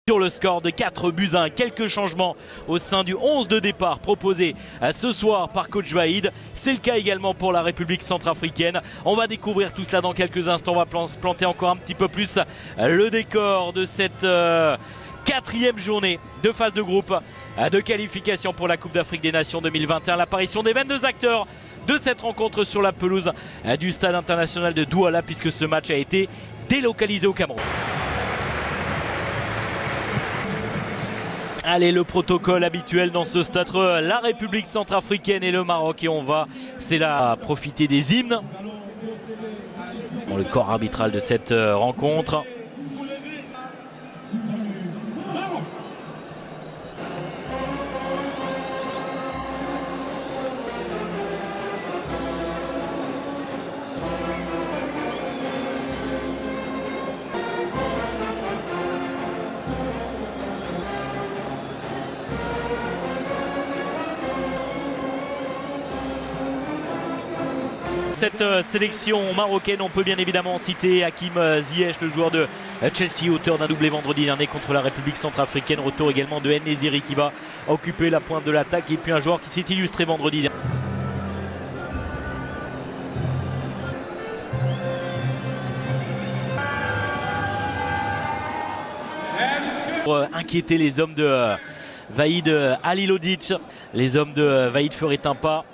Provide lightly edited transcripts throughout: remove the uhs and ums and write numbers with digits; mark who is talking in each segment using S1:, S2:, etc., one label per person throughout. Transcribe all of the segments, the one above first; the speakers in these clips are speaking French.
S1: Sur le score de 4-1, quelques changements au sein du 11 de départ proposé ce soir par coach Vaïd. C'est le cas également pour la République centrafricaine. On va découvrir tout cela dans quelques instants. On va planter encore un petit peu plus le décor de cette quatrième journée de phase de groupe de qualification pour la Coupe d'Afrique des Nations 2021. L'apparition des 22 acteurs de cette rencontre sur la pelouse du stade international de Douala, puisque ce match a été délocalisé au Cameroun. Allez, le protocole habituel dans ce stade, la République centrafricaine et le Maroc, et on va, c'est là, profiter des hymnes. Bon, le corps arbitral de cette rencontre. Cette sélection marocaine, on peut bien évidemment citer Hakim Ziyech, le joueur de Chelsea, auteur d'un doublé vendredi dernier contre la République centrafricaine. Retour également de En-Nesyri qui va occuper la pointe de l'attaque, et puis un joueur qui s'est illustré vendredi dernier. Pour inquiéter les hommes de Vaïd Halilhodžić, les hommes de Vaïd feraient un pas.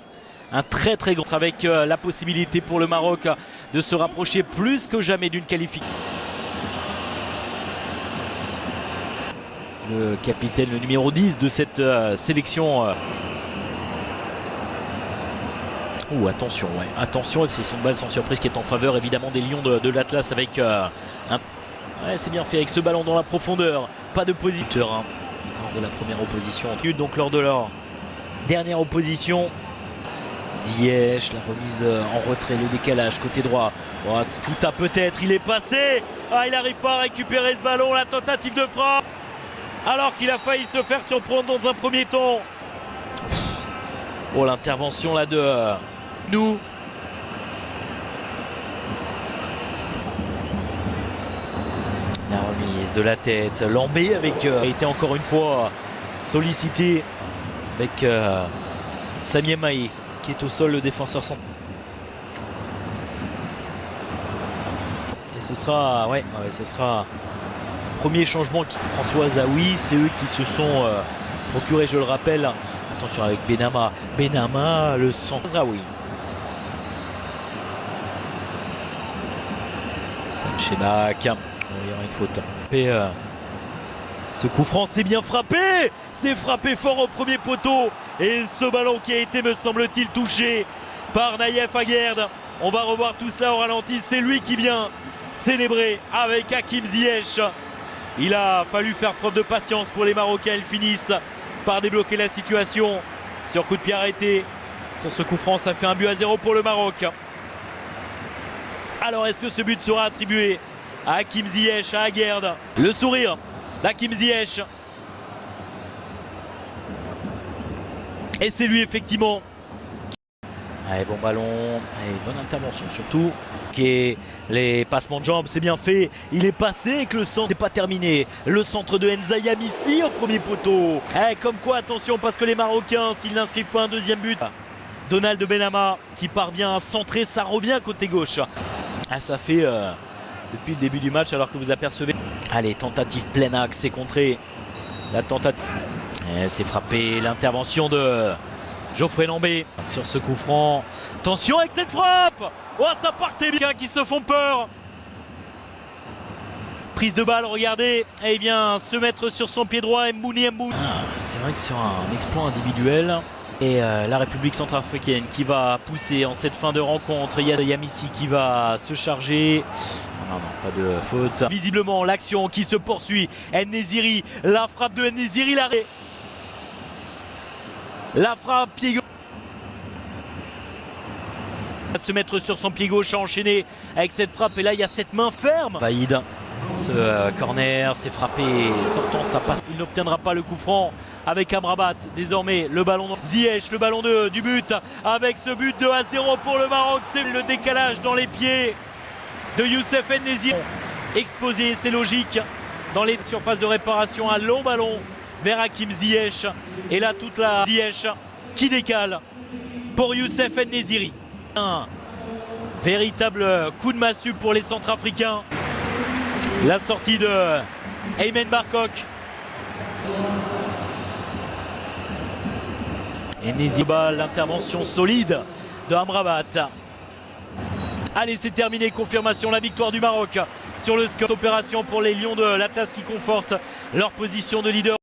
S1: Un très grand avec la possibilité pour le Maroc de se rapprocher plus que jamais d'une qualification. Le capitaine, le numéro 10 de cette sélection. Attention, ouais. Attention, c'est son balle sans surprise qui est en faveur évidemment des Lions de l'Atlas avec un... Ouais, c'est bien fait avec ce ballon dans la profondeur. Pas de positeur lors de la première opposition. Donc lors de leur dernière opposition, Ziyech, la remise en retrait, le décalage côté droit. Oh, c'est tout à peut-être, il est passé. Il n'arrive pas à récupérer ce ballon, la tentative de frappe. Alors qu'il a failli se faire surprendre dans un premier temps. Oh, l'intervention là de nous. La remise de la tête. Lambé avec a été encore une fois sollicité avec Samia Maï, qui est au sol, le défenseur central. Et ce sera, ce sera un premier changement. François Zawi, c'est eux qui se sont procurés, je le rappelle. Attention avec Benama. Benama, le centre. Zawi. Sam Chebak. Il y aura une faute. Et, ce coup franc, c'est bien frappé. C'est frappé fort au premier poteau. Et ce ballon qui a été, me semble-t-il, touché par Naïef Aguerd. On va revoir tout ça au ralenti. C'est lui qui vient célébrer avec Hakim Ziyech. Il a fallu faire preuve de patience pour les Marocains. Ils finissent par débloquer la situation. Sur coup de pied arrêté. Sur ce coup franc, ça fait 1-0 pour le Maroc. Alors, est-ce que ce but sera attribué à Hakim Ziyech, à Aguerd? Le sourire d'Hakim Ziyech. Et c'est lui effectivement. Allez, bon ballon, allez, bonne intervention surtout. Okay. Les passements de jambes, c'est bien fait. Il est passé et que le centre n'est pas terminé. Le centre de Nzayam ici au premier poteau. Comme quoi, attention, parce que les Marocains, s'ils n'inscrivent pas un deuxième but. Donald Benama qui parvient à centrer, ça revient côté gauche. Ça fait depuis le début du match, alors que vous apercevez. Allez, tentative plein axe, c'est contré. La tentative. C'est frappé, l'intervention de Geoffrey Lambé sur ce coup franc. Attention avec cette frappe. Oh, ça partait bien, qui se font peur. Prise de balle, regardez. Et il vient se mettre sur son pied droit, Mbouni. C'est vrai que sur un exploit individuel. Et la République centrafricaine qui va pousser en cette fin de rencontre. Il y a Yamissi qui va se charger. Non, pas de faute. Visiblement, l'action qui se poursuit. En-Nesyri, la frappe de En-Nesyri, l'arrêt. La frappe pied gauche. Il va se mettre sur son pied gauche, enchaîner avec cette frappe. Et là, il y a cette main ferme. Vaïd, ce corner, c'est frappé. Sortant, ça passe. Il n'obtiendra pas le coup franc avec Amrabat. Désormais, le ballon de Ziyech, le ballon du but. Avec ce but de 1-0 pour le Maroc. C'est le décalage dans les pieds de Youssef En-Nesyri. Exposé, c'est logique. dans les surfaces de réparation. Un long ballon vers Hakim Ziyech. Et là, toute la Ziyech qui décale pour Youssef En-Nesyri. Un véritable coup de massue pour les Centrafricains. La sortie de Aymen Barkok. En-Nesyri, l'intervention solide de Amrabat. Allez, c'est terminé, confirmation, la victoire du Maroc sur le score. Opération pour les Lions de l'Atlas qui confortent leur position de leader.